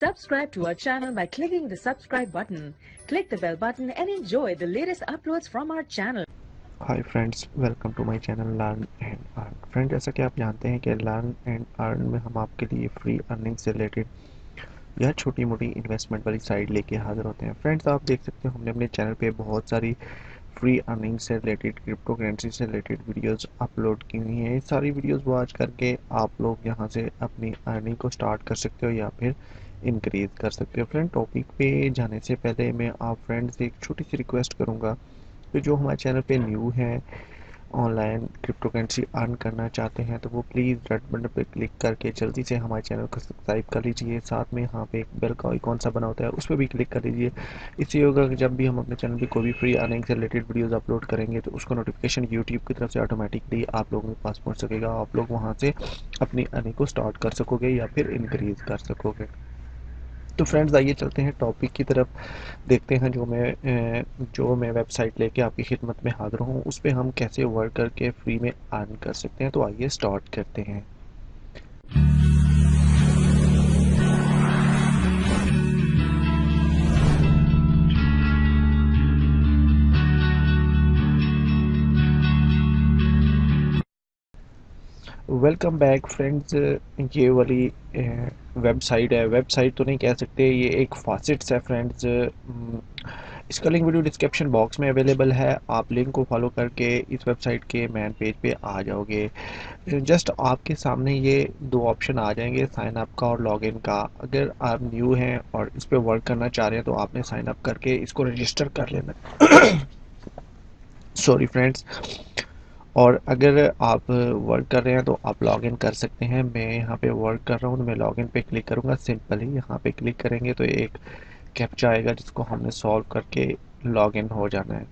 Subscribe to our channel by clicking the subscribe button. Click the bell button and enjoy the latest uploads from our channel. Hi friends, welcome to my channel learn and earn. Friend, जैसा कि आप जानते हैं कि learn and earn में हम आपके लिए फ्री अर्निंग से रिलेटेड या छोटी मोटी इन्वेस्टमेंट वाली साइड लेके हाजिर होते हैं। फ्रेंड्स, आप देख सकते हो हमने अपने चैनल पे बहुत सारी फ्री अर्निंग से रिलेटेड, क्रिप्टो करेंसी से रिलेटेड वीडियोस अपलोड की हुई हैं। ये सारी वीडियोस वॉच करके आप लोग यहाँ से अपनी अर्निंग को स्टार्ट कर सकते हो या फिर इंक्रीज कर सकते हो। फ्रेंड, टॉपिक पे जाने से पहले मैं आप फ्रेंड्स से एक छोटी सी रिक्वेस्ट करूँगा तो जो हमारे चैनल पे न्यू है, ऑनलाइन क्रिप्टो करेंसी अर्न करना चाहते हैं, तो वो प्लीज़ रेड बटन पे क्लिक करके जल्दी से हमारे चैनल को सब्सक्राइब कर लीजिए। साथ में यहाँ पे एक बेल का आइकॉन सा बना होता है, उस पर भी क्लिक कर लीजिए। इससे होगा कि जब भी हम अपने चैनल पे कोई भी फ्री अर्निंग से रिलेटेड वीडियोस अपलोड करेंगे तो उसका नोटिफिकेशन यूट्यूब की तरफ से ऑटोमेटिकली आप लोगों के पास पहुँच सकेगा। आप लोग वहाँ से अपनी अर्निंग को स्टार्ट कर सकोगे या फिर इंक्रीज़ कर सकोगे। तो फ्रेंड्स, आइए चलते हैं टॉपिक की तरफ। देखते हैं जो मैं वेबसाइट लेके आपकी खिदमत में हाजिर हूँ उस पर हम कैसे वर्क करके फ्री में अर्न कर सकते हैं। तो आइए स्टार्ट करते हैं। Welcome back friends. ये वाली वेबसाइट है, वेबसाइट तो नहीं कह सकते, ये एक फासिट्स है फ्रेंड्स। इसका लिंक वीडियो डिस्क्रिप्शन बॉक्स में अवेलेबल है। आप लिंक को फॉलो करके इस वेबसाइट के मेन पेज पे आ जाओगे। जस्ट आपके सामने ये दो ऑप्शन आ जाएंगे, साइन अप का और लॉगिन का। अगर आप न्यू हैं और इस पर वर्क करना चाह रहे हैं तो आपने साइन अप करके इसको रजिस्टर कर लेना। Sorry friends. और अगर आप वर्क कर रहे हैं तो आप लॉगिन कर सकते हैं। मैं यहाँ पे वर्क कर रहा हूँ तो मैं लॉगिन पे क्लिक करूँगा। सिंपल ही यहाँ पे क्लिक करेंगे तो एक कैप्चा आएगा जिसको हमने सॉल्व करके लॉगिन हो जाना है।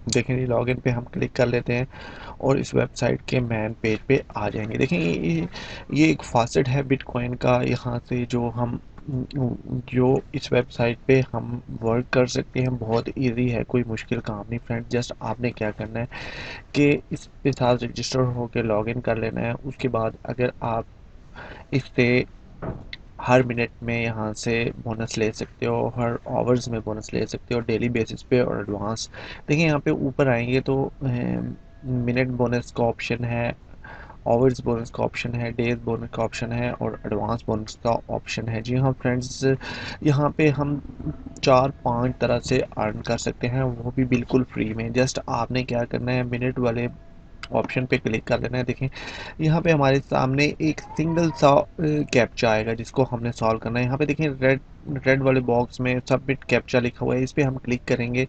देखें जी, लॉगिन पे हम क्लिक कर लेते हैं और इस वेबसाइट के मेन पेज पे आ जाएंगे। देखें ये एक फासेट है बिटकॉइन का। यहाँ से जो इस वेबसाइट पे हम वर्क कर सकते हैं, बहुत इजी है, कोई मुश्किल काम नहीं फ्रेंड। जस्ट आपने क्या करना है कि इस पे साथ रजिस्टर होकर लॉगिन कर लेना है। उसके बाद अगर आप इससे हर मिनट में यहाँ से बोनस ले सकते हो, हर आवर्स में बोनस ले सकते हो, डेली बेसिस पे और एडवांस। देखिए यहाँ पे ऊपर आएंगे तो मिनट बोनस का ऑप्शन है, आवर्स बोनस का ऑप्शन है, डेज बोनस का ऑप्शन है और एडवांस बोनस का ऑप्शन है। जी हाँ फ्रेंड्स, यहाँ पे हम 4-5 तरह से अर्न कर सकते हैं, वो भी बिल्कुल फ्री में। जस्ट आपने क्या करना है, मिनट वाले ऑप्शन पे क्लिक कर लेना है। देखें यहाँ पे हमारे सामने एक सिंगल सा कैप्चा आएगा जिसको हमने सॉल्व करना है। यहाँ पे देखें रेड रेड वाले बॉक्स में सबमिट कैप्चा लिखा हुआ है, इस पे हम क्लिक करेंगे,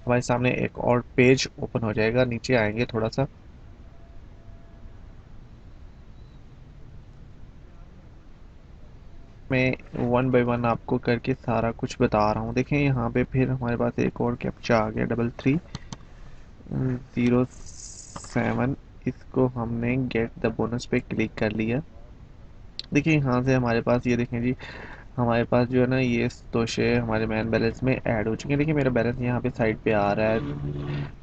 हमारे सामने एक और पेज ओपन हो जाएगा। नीचे आएंगे थोड़ा सा, मैं वन बाय वन आपको करके सारा कुछ बता रहा हूँ। देखें यहाँ पे फिर हमारे पास एक और कैप्चा आ गया, 3307। इसको हमने गेट द बोनस पे क्लिक कर लिया। देखिए यहाँ से हमारे पास ये देखें जी, हमारे पास जो है ना ये सतोशे हमारे मैन बैलेंस में ऐड हो चुके हैं। देखिए मेरा बैलेंस यहाँ पे साइड पे आ रहा है,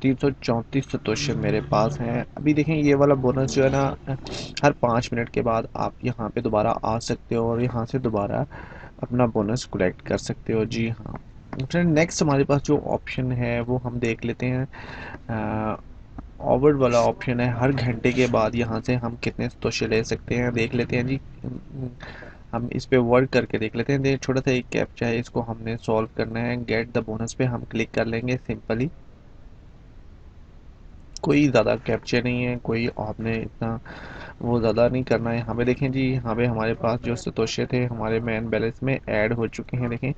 334 सतोशे मेरे पास हैं। अभी देखें ये वाला बोनस जो है ना, हर 5 मिनट के बाद आप यहाँ पे दोबारा आ सकते हो और यहाँ से दोबारा अपना बोनस कलेक्ट कर सकते हो। जी हाँ फ्रेंड, नेक्स्ट हमारे पास जो ऑप्शन है वो हम देख लेते हैं। फॉरवर्ड वाला ऑप्शन है, हर घंटे के बाद यहाँ से हम कितने सतोशे ले सकते हैं देख लेते हैं जी। हम इस पे वर्क करके देख लेते हैं। देखिए छोटा सा एक कैप्चा है, इसको हमने सॉल्व करना है। गेट द बोनस पे हम क्लिक कर लेंगे सिंपली। कोई ज़्यादा कैप्चा नहीं है, कोई आपने इतना वो ज़्यादा नहीं करना है। यहाँ पे देखें जी, यहाँ पे हमारे पास जो सतोशे थे हमारे मैन बैलेंस में ऐड हो चुके हैं। देखें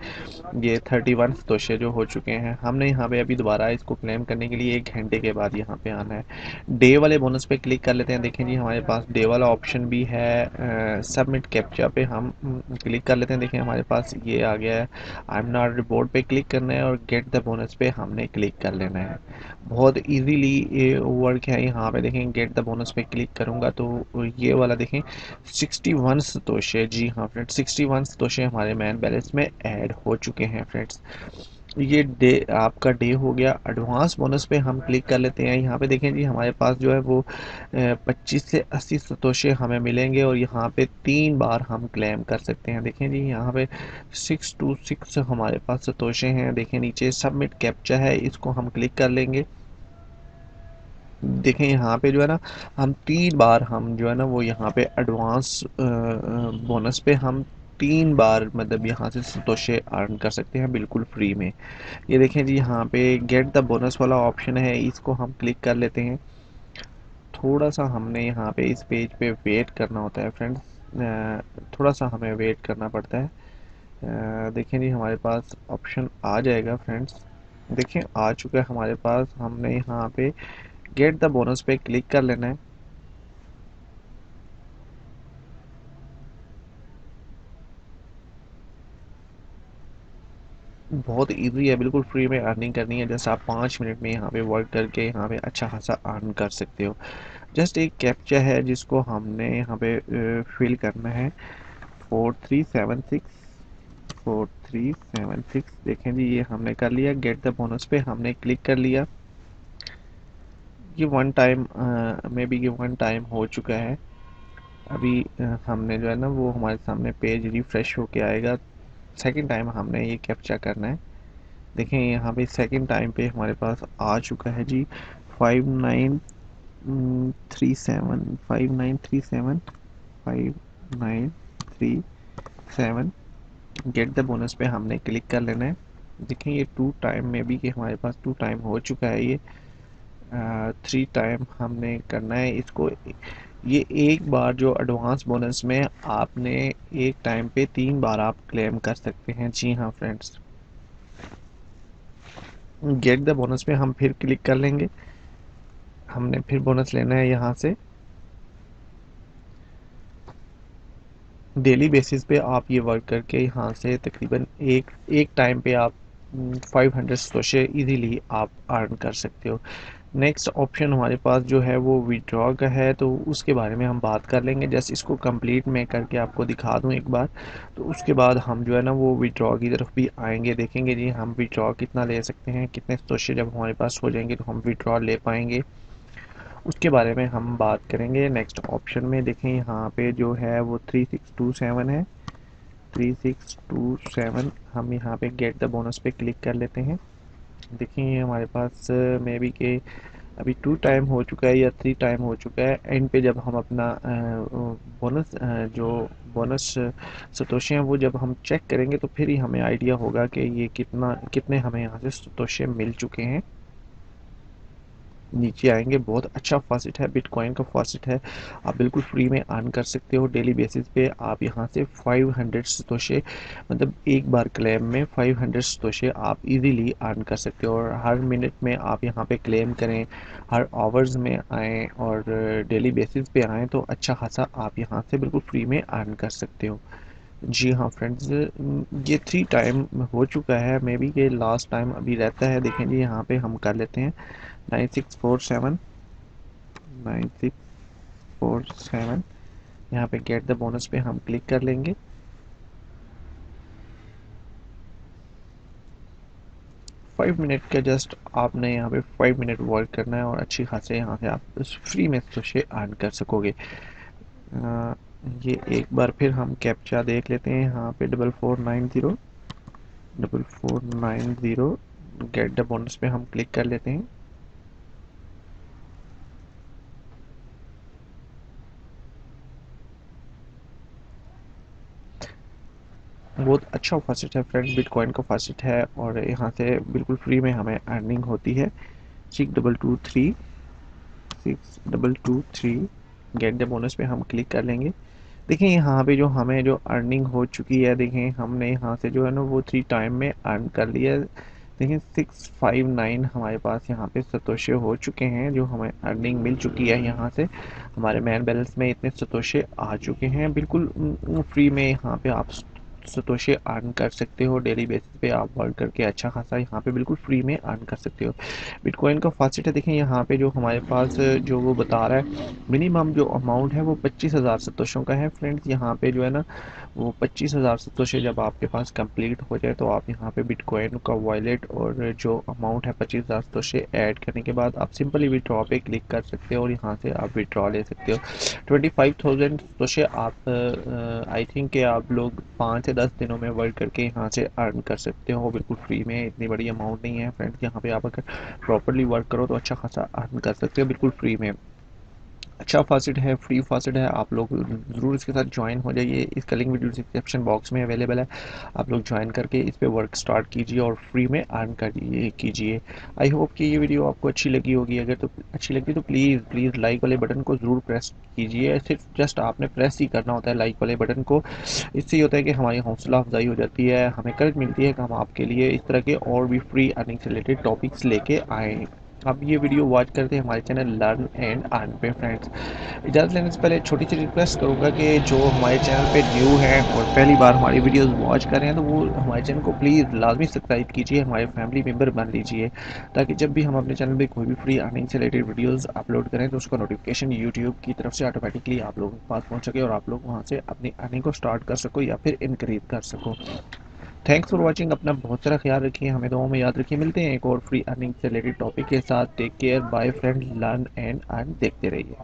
ये 31 सतोशे जो हो चुके हैं। हमने यहाँ पे अभी दोबारा इसको क्लेम करने के लिए 1 घंटे के बाद यहाँ पे आना है। डे वाले बोनस पे क्लिक कर लेते हैं। देखें जी हमारे पास डे वाला ऑप्शन भी है। सबमिट कैप्चा पे हम क्लिक कर लेते हैं। देखें हमारे पास ये आ गया है। आई एम नॉट रिपोर्ट पे क्लिक करना है और गेट द बोनस पे हमने क्लिक कर लेना है। बहुत इजीली ये वर्क है। यहाँ पे देखें गेट द बोनस पे क्लिक करूँगा तो ये वाला देखें 61 सतोशे। जी हाँ फ्रेंड्स, 61 सतोशे हमारे मैन बैलेंस में ऐड हो चुके हैं फ्रेंड्स। ये डे आपका डे हो गया। एडवांस बोनस पे हम क्लिक कर लेते हैं। यहाँ पे देखें जी हमारे पास जो है वो 25 से 80 सतोशे हमें मिलेंगे और यहाँ पे 3 बार हम क्लेम कर सकते हैं। देखें जी यहाँ पे 626 हमारे पास सतोशे हैं। देखें नीचे सबमिट कैप्चा है, इसको हम क्लिक कर लेंगे। देखें यहाँ पे जो है ना हम 3 बार हम जो है ना वो यहाँ पे एडवांस बोनस पे हम 3 बार मतलब यहाँ से सतोशे अर्न कर सकते हैं बिल्कुल फ्री में। ये देखें जी यहाँ पे गेट द बोनस वाला ऑप्शन है, इसको हम क्लिक कर लेते हैं। थोड़ा सा हमने यहाँ पे इस पेज पे वेट करना होता है फ्रेंड्स, थोड़ा सा हमें वेट करना पड़ता है। देखें जी हमारे पास ऑप्शन आ जाएगा फ्रेंड्स। देखें आ चुका है हमारे पास। हमने यहाँ पे गेट द बोनस पे क्लिक कर लेना है। बहुत इजी है, बिल्कुल फ्री में अर्निंग करनी है। जैसे आप 5 मिनट में यहाँ पे वर्क करके यहाँ पे अच्छा खासा अर्न कर सकते हो। जस्ट एक कैप्चा है जिसको हमने यहाँ पे फिल करना है। 4376 देखें जी ये हमने कर लिया। गेट द बोनस पे हमने क्लिक कर लिया। ये वन टाइम मे बी ये वन टाइम हो चुका है। अभी हमने जो है ना वो हमारे सामने पेज रिफ्रेश होके आएगा। सेकंड टाइम हमने ये कैप्चा करना है। देखें यहाँ पे सेकंड टाइम पे हमारे पास आ चुका है जी 5937 गेट द बोनस पे हमने क्लिक कर लेना है। देखें ये 2 टाइम में भी कि हमारे पास 2 टाइम हो चुका है। ये 3 टाइम हमने करना है इसको। ये एक बार जो एडवांस बोनस में आपने एक टाइम पे 3 बार आप क्लेम कर सकते हैं। जी हाँ फ्रेंड्स, गेट द बोनस पे हम फिर क्लिक कर लेंगे। हमने फिर बोनस लेना है यहाँ से। डेली बेसिस पे आप ये वर्क करके यहाँ से तकरीबन एक एक टाइम पे आप 500 सतोशे इजीली आप अर्न कर सकते हो। नेक्स्ट ऑप्शन हमारे पास जो है वो विड्रॉ का है, तो उसके बारे में हम बात कर लेंगे। जस्ट इसको कंप्लीट मैं करके आपको दिखा दूं एक बार, तो उसके बाद हम जो है ना वो विड्रॉ की तरफ भी आएंगे। देखेंगे जी हम विड्रॉ कितना ले सकते हैं, कितने सतोशे जब हमारे पास हो जाएंगे तो हम विड्रॉ ले पाएंगे, उसके बारे में हम बात करेंगे नेक्स्ट ऑप्शन में। देखें यहाँ पे जो है वो 3627 है। 3627 हम यहाँ पे गेट द बोनस पे क्लिक कर लेते हैं। देखिए हमारे पास मे बी के अभी 2 टाइम हो चुका है या 3 टाइम हो चुका है। एंड पे जब हम अपना बोनस जो बोनस सतोशे हैं वो जब हम चेक करेंगे तो फिर ही हमें आइडिया होगा कि ये कितने हमें यहाँ से सतोशे मिल चुके हैं। नीचे आएंगे, बहुत अच्छा फॉसेट है, बिटकॉइन का फॉसेट है। आप बिल्कुल फ्री में अर्न कर सकते हो डेली बेसिस पे। आप यहाँ से 500 सतोशे मतलब एक बार क्लेम में 500 सतोशे आप इजीली अर्न कर सकते हो। और हर मिनट में आप यहाँ पे क्लेम करें, हर आवर्स में आएँ और डेली बेसिस पे आएँ तो अच्छा खासा आप यहाँ से बिल्कुल फ्री में अर्न कर सकते हो। जी हाँ फ्रेंड्स, ये 3 टाइम हो चुका है। मे बी ये लास्ट टाइम अभी रहता है। देखें जी यहाँ पे हम कर लेते हैं 9647 यहाँ पे गेट द बोनस पे हम क्लिक कर लेंगे। फाइव मिनट का जस्ट आपने यहाँ पे 5 मिनट वर्क करना है और अच्छी खासे यहाँ से आप फ्री में से अर्न कर सकोगे। ये एक बार फिर हम कैप्चा देख लेते हैं। यहाँ पे 4490 गेट द बोनस पे हम क्लिक कर लेते हैं। बहुत अच्छा फॉसेट है फ्रेंड, बिटकॉइन का फॉसेट है और यहाँ से बिल्कुल फ्री में हमें अर्निंग होती है। 6223 गेट द बोनस पे हम क्लिक कर लेंगे। देखिए यहाँ पे जो हमें जो अर्निंग हो चुकी है, देखें हमने यहाँ से जो है ना वो 3 टाइम में अर्न कर लिया। देखिए 659 हमारे पास यहाँ पे सतोशे हो चुके हैं, जो हमें अर्निंग मिल चुकी है। यहाँ से हमारे मैन बैलेंस में इतने सतोशे आ चुके हैं बिल्कुल फ्री में। यहाँ पे आप सतोशे अर्न कर सकते हो। डेली बेसिस पे आप वर्क करके अच्छा खासा यहाँ पे बिल्कुल फ्री में अर्न कर सकते हो। बिटकॉइन का फास्ट है, देखें यहाँ पे जो हमारे पास जो वो बता रहा है मिनिमम जो अमाउंट है वो 25,000 सतोशों का है फ्रेंड्स। यहाँ पे जो है ना वो 25,000 सतोशे जब आपके पास कंप्लीट हो जाए तो आप यहाँ पे बिटकॉइन का वॉलेट और जो अमाउंट है 25,000 सतोशे ऐड करने के बाद आप सिंपली विड्रॉ पे क्लिक कर सकते हो और यहाँ से आप विड्रॉ ले सकते हो। 25,000 सतोशे आप आई थिंक कि आप लोग 5 से 10 दिनों में वर्क करके यहाँ से अर्न कर सकते हो बिल्कुल फ्री में। इतनी बड़ी अमाउंट नहीं है फ्रेंड्स, यहाँ पे आप अगर प्रॉपरली वर्क करो तो अच्छा खासा अर्न कर सकते हो बिल्कुल फ्री में। अच्छा फासिट है, फ्री फासिट है, आप लोग ज़रूर इसके साथ ज्वाइन हो जाइए। इसका लिंक वीडियो डिस्क्रिप्शन बॉक्स में अवेलेबल है, आप लोग ज्वाइन करके इस पे वर्क स्टार्ट कीजिए और फ्री में अर्न करिए कीजिए। आई होप कि ये वीडियो आपको अच्छी लगी होगी। अगर तो अच्छी लगी तो प्लीज़ लाइक वाले बटन को ज़रूर प्रेस कीजिए। सिर्फ जस्ट आपने प्रेस ही करना होता है लाइक वाले बटन को। इससे ये होता है कि हमारी हौसला अफजाई हो जाती है, हमें करेज मिलती है कि हम आपके लिए इस तरह के और भी फ्री अर्निंग से रिलेटेड टॉपिक्स लेके आएँ। आप ये वीडियो वॉच करते हैं हमारे चैनल लर्न एंड अर्न पे फ्रेंड्स। इजाज़त लेने से पहले छोटी सी रिक्वेस्ट करूँगा कि जो हमारे चैनल पे न्यू है और पहली बार हमारी वीडियोस वॉच कर रहे हैं तो वो हमारे चैनल को प्लीज़ लाजमी सब्सक्राइब कीजिए, हमारे फैमिली मेम्बर बन लीजिए, ताकि जब भी हम अपने चैनल पे कोई भी फ्री अर्निंग से रिलेटेड वीडियोस अपलोड करें तो उसका नोटिफिकेशन यूट्यूब की तरफ से ऑटोमेटिकली आप लोगों के पास पहुँच सके और आप लोग वहाँ से अपनी अर्निंग को स्टार्ट कर सको या फिर इनक्रीज कर सको। Thanks for watching. अपना बहुत सारा ख्याल रखिए, हमें दुआओं में याद रखिए। मिलते हैं एक और फ्री अर्निंग से रिलेटेड टॉपिक के साथ। Take care, bye friend, learn and earn देखते रहिए।